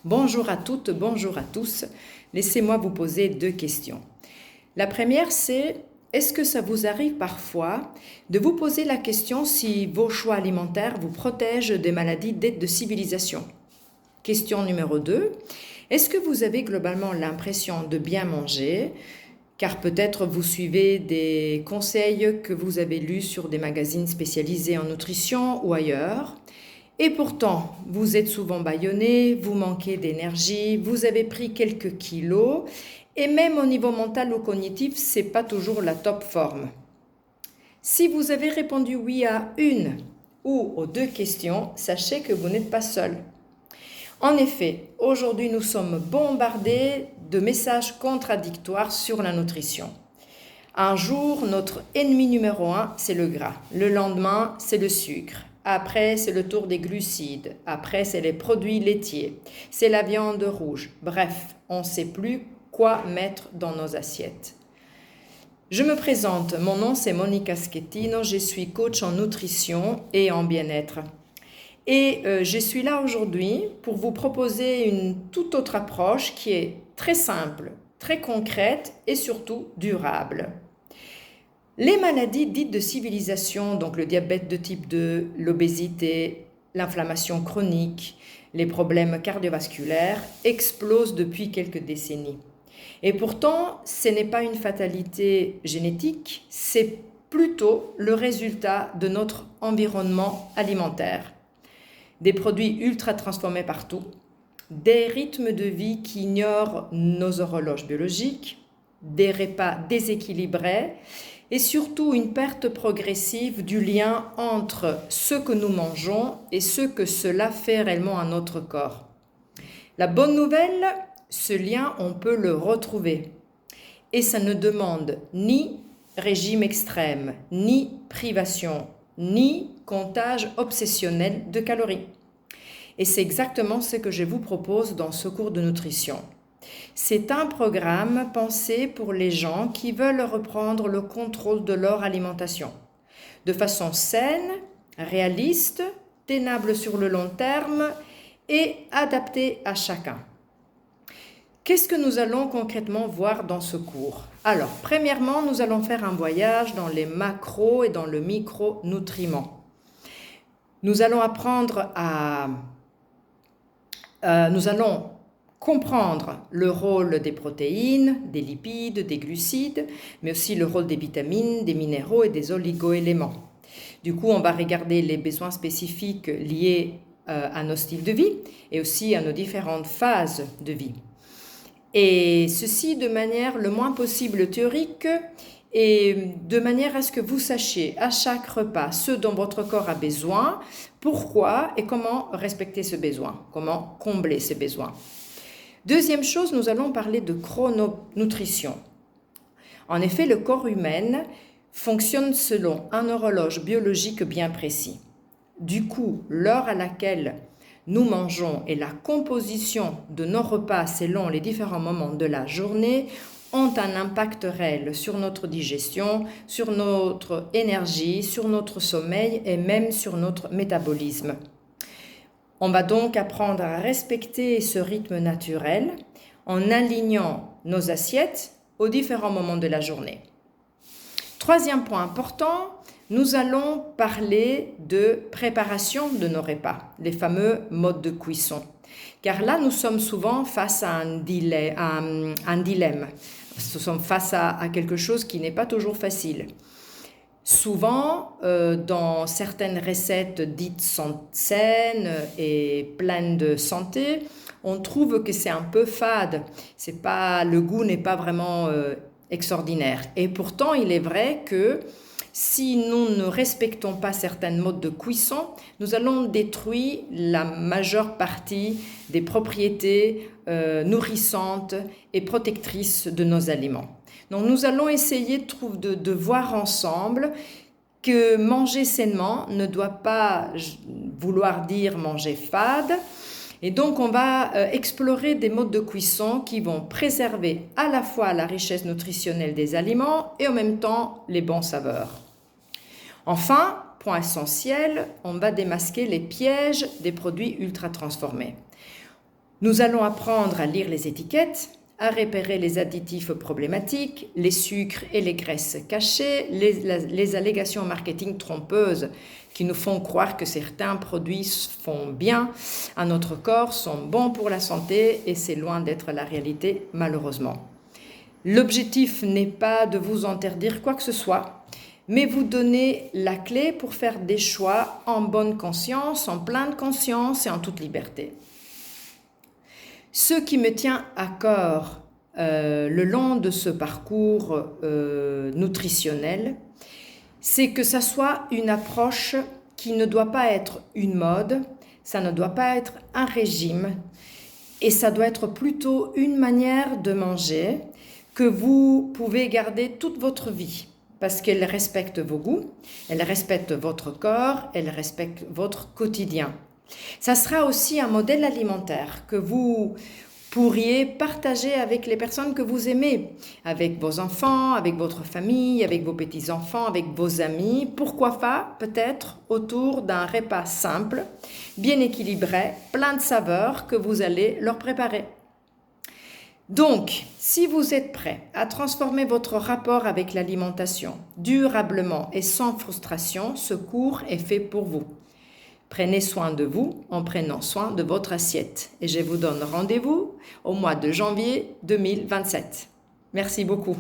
Bonjour à toutes, bonjour à tous. Laissez-moi vous poser deux questions. La première, c'est est-ce que ça vous arrive parfois de vous poser la question si vos choix alimentaires vous protègent des maladies dites de civilisation? Question numéro 2, est-ce que vous avez globalement l'impression de bien manger, car peut-être vous suivez des conseils que vous avez lus sur des magazines spécialisés en nutrition ou ailleurs? Et pourtant, vous êtes souvent bâillonné, vous manquez d'énergie, vous avez pris quelques kilos, et même au niveau mental ou cognitif, c'est pas toujours la top forme. Si vous avez répondu oui à une ou aux deux questions, sachez que vous n'êtes pas seul. En effet, aujourd'hui, nous sommes bombardés de messages contradictoires sur la nutrition. Un jour, notre ennemi numéro 1, c'est le gras. Le lendemain, c'est le sucre. Après, c'est le tour des glucides. Après, c'est les produits laitiers. C'est la viande rouge. Bref, on ne sait plus quoi mettre dans nos assiettes. Je me présente, mon nom c'est Monica Schettino, je suis coach en nutrition et en bien-être. Et je suis là aujourd'hui pour vous proposer une toute autre approche qui est très simple, très concrète et surtout durable. Les maladies dites de civilisation, donc le diabète de type 2, l'obésité, l'inflammation chronique, les problèmes cardiovasculaires, explosent depuis quelques décennies. Et pourtant, ce n'est pas une fatalité génétique, c'est plutôt le résultat de notre environnement alimentaire. Des produits ultra transformés partout, des rythmes de vie qui ignorent nos horloges biologiques, des repas déséquilibrés et surtout une perte progressive du lien entre ce que nous mangeons et ce que cela fait réellement à notre corps. La bonne nouvelle, ce lien, on peut le retrouver. Et ça ne demande ni régime extrême, ni privation, ni comptage obsessionnel de calories. Et c'est exactement ce que je vous propose dans ce cours de nutrition. C'est un programme pensé pour les gens qui veulent reprendre le contrôle de leur alimentation, de façon saine, réaliste, tenable sur le long terme et adaptée à chacun. Qu'est-ce que nous allons concrètement voir dans ce cours? Alors, premièrement, nous allons faire un voyage dans les macros et dans le micronutriments. Nous allons apprendre nous allons comprendre le rôle des protéines, des lipides, des glucides, mais aussi le rôle des vitamines, des minéraux et des oligoéléments. Du coup, on va regarder les besoins spécifiques liés à nos styles de vie et aussi à nos différentes phases de vie. Et ceci de manière le moins possible théorique et de manière à ce que vous sachiez à chaque repas ce dont votre corps a besoin, pourquoi et comment respecter ce besoin, comment combler ces besoins. Deuxième chose, nous allons parler de chrononutrition. En effet, le corps humain fonctionne selon un horloge biologique bien précis. Du coup, l'heure à laquelle nous mangeons et la composition de nos repas selon les différents moments de la journée ont un impact réel sur notre digestion, sur notre énergie, sur notre sommeil et même sur notre métabolisme. On va donc apprendre à respecter ce rythme naturel en alignant nos assiettes aux différents moments de la journée. Troisième point important, nous allons parler de préparation de nos repas, les fameux modes de cuisson. Car là, nous sommes souvent face à un dilemme. Nous sommes face à quelque chose qui n'est pas toujours facile. Souvent, dans certaines recettes dites saines et pleines de santé, on trouve que c'est un peu fade. Le goût n'est pas vraiment extraordinaire. Et pourtant, il est vrai que si nous ne respectons pas certains modes de cuisson, nous allons détruire la majeure partie des propriétés nourrissantes et protectrices de nos aliments. Donc nous allons essayer de voir ensemble que manger sainement ne doit pas vouloir dire manger fade. Et donc on va explorer des modes de cuisson qui vont préserver à la fois la richesse nutritionnelle des aliments et en même temps les bons saveurs. Enfin, point essentiel, on va démasquer les pièges des produits ultra transformés. Nous allons apprendre à lire les étiquettes, à repérer les additifs problématiques, les sucres et les graisses cachées, les allégations marketing trompeuses qui nous font croire que certains produits font bien à notre corps, sont bons pour la santé, et c'est loin d'être la réalité, malheureusement. L'objectif n'est pas de vous interdire quoi que ce soit, mais vous donner la clé pour faire des choix en bonne conscience, en pleine conscience et en toute liberté. Ce qui me tient à cœur le long de ce parcours nutritionnel, c'est que ça soit une approche qui ne doit pas être une mode, ça ne doit pas être un régime, et ça doit être plutôt une manière de manger que vous pouvez garder toute votre vie, parce qu'elle respecte vos goûts, elle respecte votre corps, elle respecte votre quotidien. Ça sera aussi un modèle alimentaire que vous pourriez partager avec les personnes que vous aimez, avec vos enfants, avec votre famille, avec vos petits-enfants, avec vos amis. Pourquoi pas, peut-être, autour d'un repas simple, bien équilibré, plein de saveurs que vous allez leur préparer. Donc, si vous êtes prêt à transformer votre rapport avec l'alimentation durablement et sans frustration, ce cours est fait pour vous. Prenez soin de vous en prenant soin de votre assiette. Et je vous donne rendez-vous au mois de janvier 2027. Merci beaucoup.